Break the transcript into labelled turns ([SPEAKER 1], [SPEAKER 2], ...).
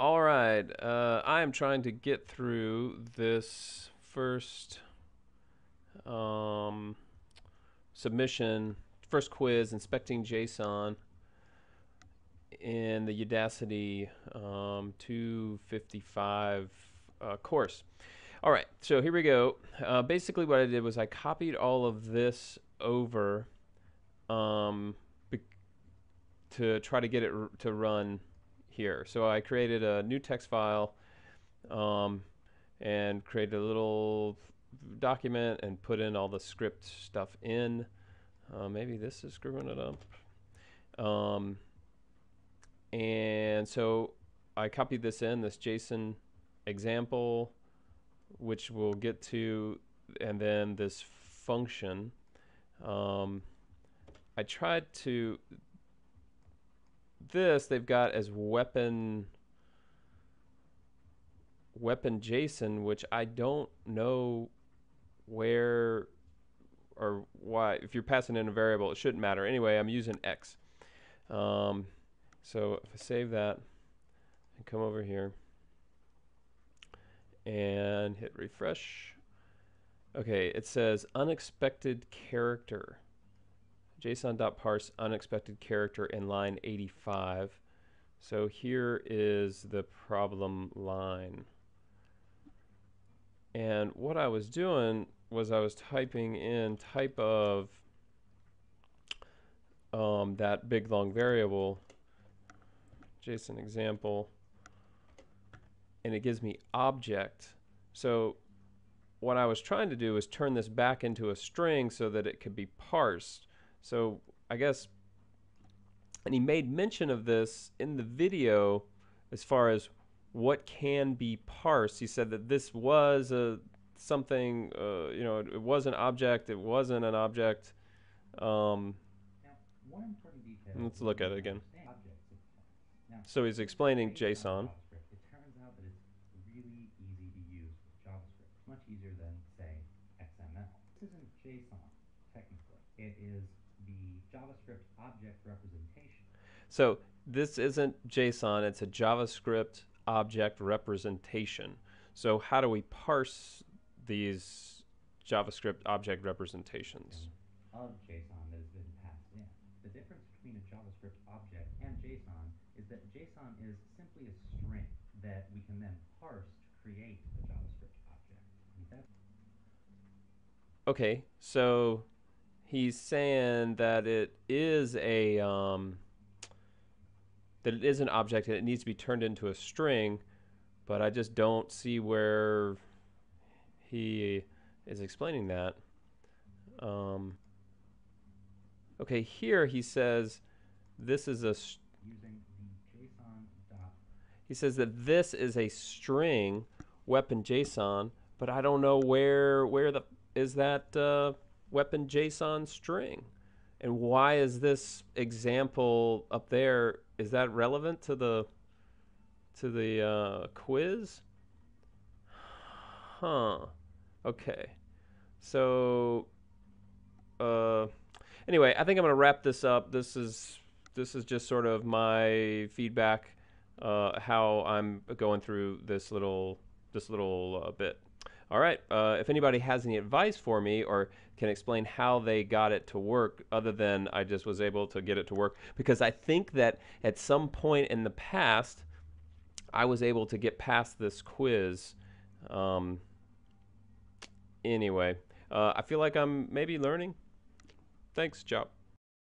[SPEAKER 1] All right, I am trying to get through this first submission, first quiz, inspecting JSON in the Udacity 255 course. All right, so here we go. Basically what I did was I copied all of this over to try to get it to run here. So I created a new text file and created a little document and put in all the script stuff in. Maybe this is screwing it up. And so I copied this in, this JSON example, which we'll get to, and then this function. I tried to, this they've got as weapon JSON, which I don't know where or why. If you're passing in a variable, it shouldn't matter. Anyway, I'm using X. So if I save that and come over here and hit refresh. Okay, it says unexpected character. JSON.parse unexpected character in line 85. So here is the problem line. And what I was doing was I was typing in type of that big long variable, JSON example, and it gives me object. So what I was trying to do is turn this back into a string so that it could be parsed. So I guess, and he made mention of this in the video as far as what can be parsed. He said that this was something, you know, it was an object, it wasn't an object.
[SPEAKER 2] Now, one important detail.
[SPEAKER 1] Let's look at it again.
[SPEAKER 2] Now,
[SPEAKER 1] so he's explaining JSON.
[SPEAKER 2] It turns out that it's really easy to use with JavaScript. It's much easier than, say, XML. This isn't JSON, technically. It is the JavaScript object representation.
[SPEAKER 1] So this isn't JSON, it's a JavaScript object representation. So how do we parse these JavaScript object representations?
[SPEAKER 2] Of JSON that has been passed in. The difference between a JavaScript object and JSON is that JSON is simply a string that we can then parse to create a JavaScript object.
[SPEAKER 1] Okay, so he's saying that it is a that it is an object and it needs to be turned into a string, but I just don't see where he is explaining that. Okay, here he says this is a
[SPEAKER 2] using the JSON dot.
[SPEAKER 1] He says that this is a string weapon JSON, but I don't know where the is that weapon JSON string, and why is this example up there? Is that relevant to the quiz? Huh. Okay. So anyway, I think I'm going to wrap this up. This is just sort of my feedback, how I'm going through this little bit. All right. If anybody has any advice for me or can explain how they got it to work, other than I just was able to get it to work, because I think that at some point in the past, I was able to get past this quiz. Anyway, I feel like I'm maybe learning. Thanks, ciao.